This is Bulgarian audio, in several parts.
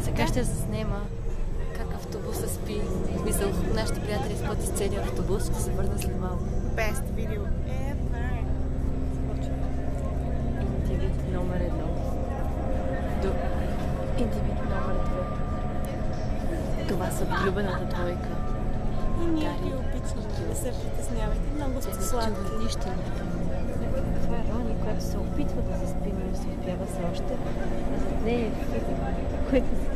Сега ще заснема как автобуса спи. Мисъл, нашите приятели спят из целия автобус, ще се върна след малко. Best video ever. Индивид номер 1 до индивид номер 2. Това са влюбената двойка. И ние ги обичаме, не се притеснявайте. Много сте сладки. Нищо не. Това е Рони, която се опитва да се спи, но не се успява все още. А зад нея е Филип, който се спи.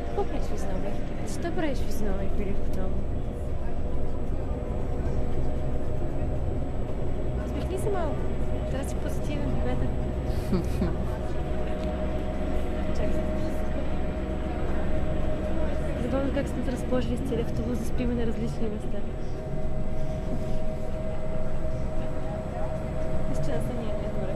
Какво правиш ви знаме? Защо правиш ви знаме, Филип, това? Смехни се малко. Трябва да си позитивен, бебета. Чакай. Забавно как сте разположили с целия автобус да спиме на различни места. Мисля, че не е добре.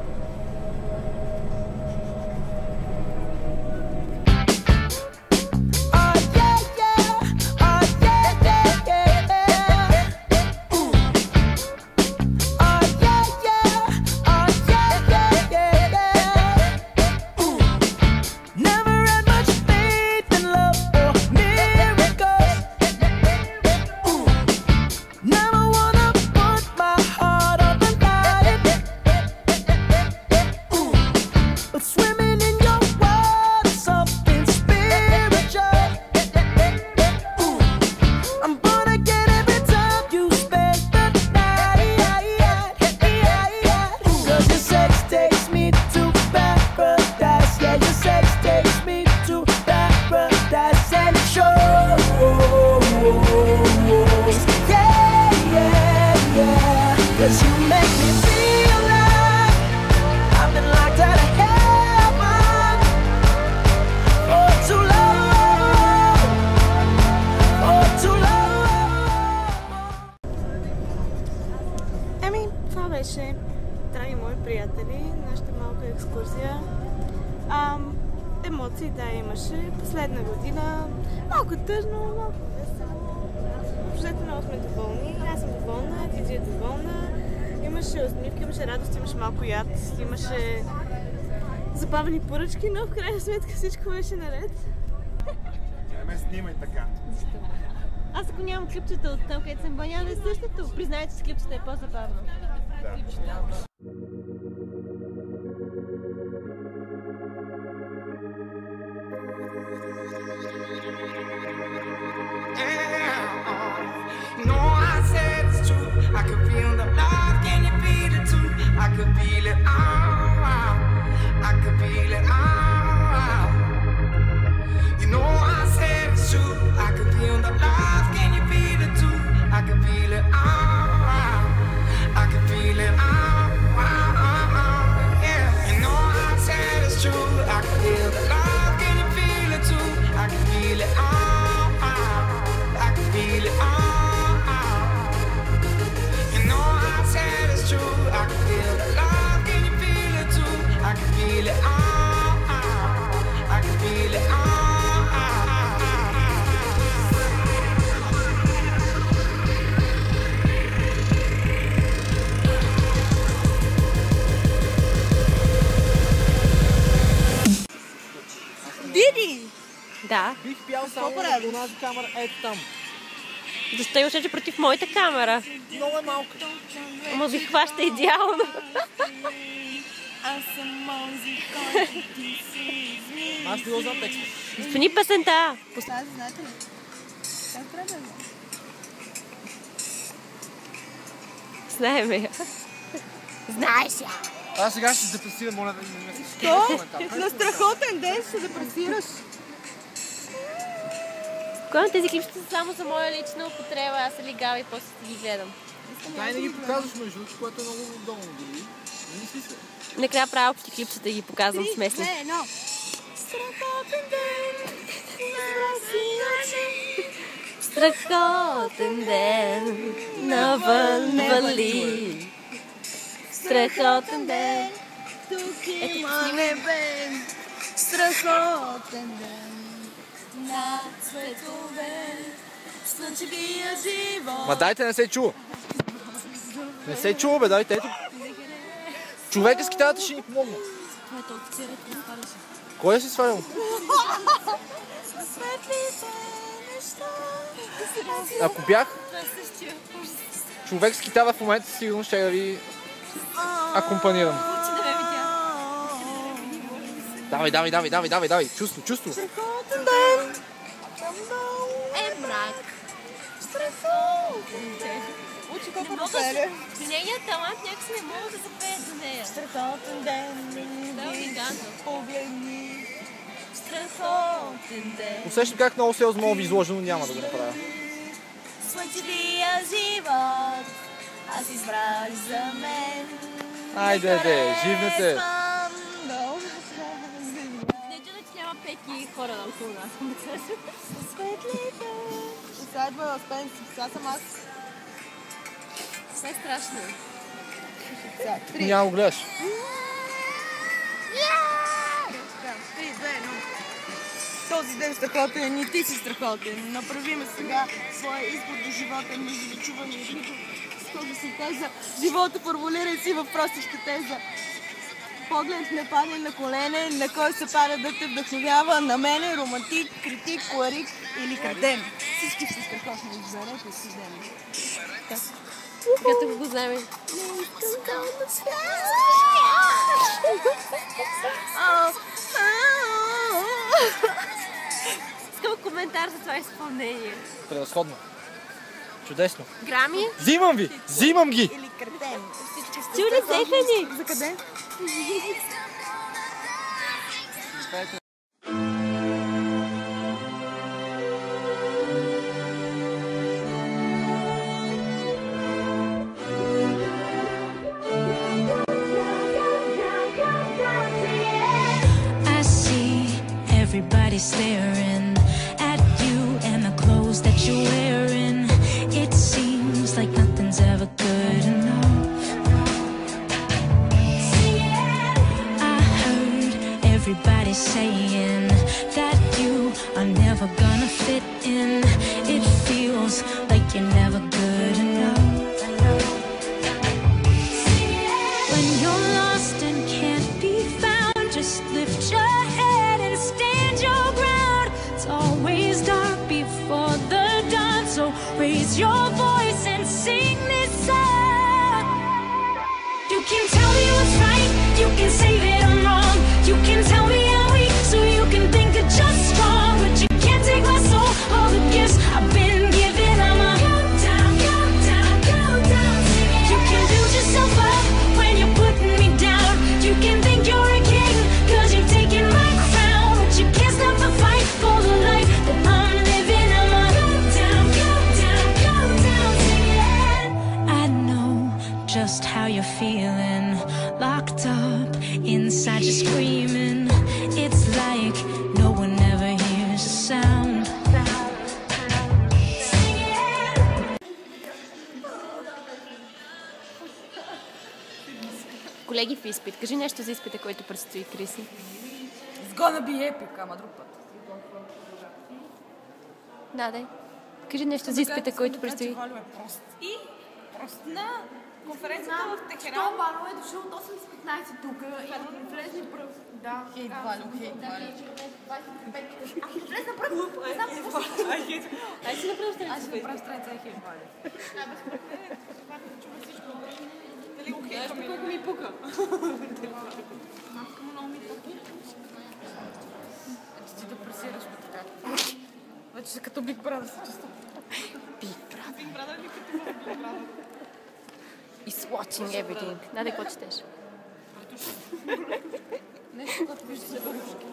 Беше, драги мои приятели, нашата малка екскурзия. Емоции да имаше. Последна година, малко тъжно, малко весело. Въобще много сме доволни. Аз съм доволна, Диджи е доволна. Имаше усмивки, имаше радост, имаше малко яд, имаше забавени поръчки, но в крайна сметка всичко беше наред. Не ме снимай така. Защо? Аз ако нямам клипчета от там, където съм баня, не е същото. Признайте, че с клипчета е по-забавно. Диди! Да. Бих пял само на онази камера, ето там. Защо имаш вече против моята камера? Много е малко. Ама ви хваща идеално. съм онзи, който ти си измисли. Аз не го знам текста. Изпълни песента. Тази знаете ли? Как трябва да знам? Знаем я. Знаеш я. Аз сега ще се депресирам, моля да не ме слушаш. Що? На страхотен ден ще се депресираш. Когато тези клипчета са само за моя лична употреба, аз се лигава и после си ги гледам. Дай не ги показваш между другото, което е много удобно. Не мисли се. Накрая правя общи клипчета и ги показвам смесни. 3, 2, 1. Страхотен ден. Страхотен ден, навън вали. Страхотен ден. Тук има небе. Страхотен ден. Над цветове. Слънчевия живот. Ма дайте, не се чува. Не се чува, бе, дайте, ето. Човека с китарата ще ни помогне. Това е толкова цирът, не сваляш. Кой е си свалял? Светлите неща. Ако бях Това е същия. човек с китара в момента, сигурно ще да ви акомпанирам. Че не ме видя. Давай. Чувство. Страхотен ден. Е, мрак. Страхотен ден. Учи колко да пеле. При нейния талант някакси не мога да запея за нея. Страхотен ден. Да, оригано. Погледни. Страхотен ден. Усещам как много сериозно мога да ви изложа, но няма да го направя. Слънчевия живот. Аз избрах за мен. Айде, живнете. Не чудо, че няма пеки хора на около нас. Светлите. Сега идва в Спенси. Сега съм аз. Това е страшно. Сега, 3. Няма го гледаш. 3, 2, 1. Този ден страхотен и ти си страхотен. Направи ме сега своя избор до живота, между да чуваме и които с този си теза. Живота формулирай си в простичка теза. Поглед не падне на колене, на кой се пада да те вдъхновява, на мене романтик, критик, коларик или краден. Всички са страхотни, изберете си ден. Като го знаем. Искам коментар за това изпълнение. Превъзходно. Чудесно. Грами? Взимам ги! Или краден. Чули, взеха ни! За къде? Everybody staring at you and the clothes that you're wearing. It seems like nothing's ever good enough. I heard everybody saying that you are never gonna fit in. It feels like you're never good enough. When you're lost and can't be found, just lift your head and stand your ground. It's always dark before the dawn, so raise your voice and sing this song. You can tell me what's right, you can say that I'm wrong, you can tell me I'm weak so you can think I'm just strong, but you can't take my soul, all the gifts I've been given. I'm a countdown, singing. You can build yourself up when you're putting me down. You can think you're a king, cause you've taken my crown, but you can't stop the fight for the life that I'm living. I'm a countdown, singing. I know just how you're feeling, locked up inside, you're screaming. It's like no one ever hears a sound. Колеги в изпит, кажи нещо за изпита, който предстои, Криси. It's gonna be epic, ама друг път. Да, дай. Кажи нещо за изпита, който предстои. Валю е прост. И прост на конференцията в Техеран. Що Валю е дошъл от 8 с 15 тук и влезни пръв. Да. Хейт Валю. Ако влезна пръв, не знам какво ще стане. Ай си направиш Аз ще направя страница Хейт Валю. Дали го хейквам или? Колко ми пука. Много ми пука. Ти да пресираш по така. Вече се като Big Brother се чувства. Big Brother ли като Big Brother? Is watching everything. Наде, какво четеш? Нещо, което вижда се вършки.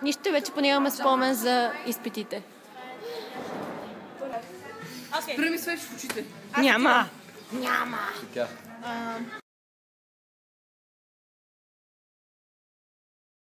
Нищо, вече поне имаме спомен за изпитите. Спри ми свеч в очите. Няма! Така.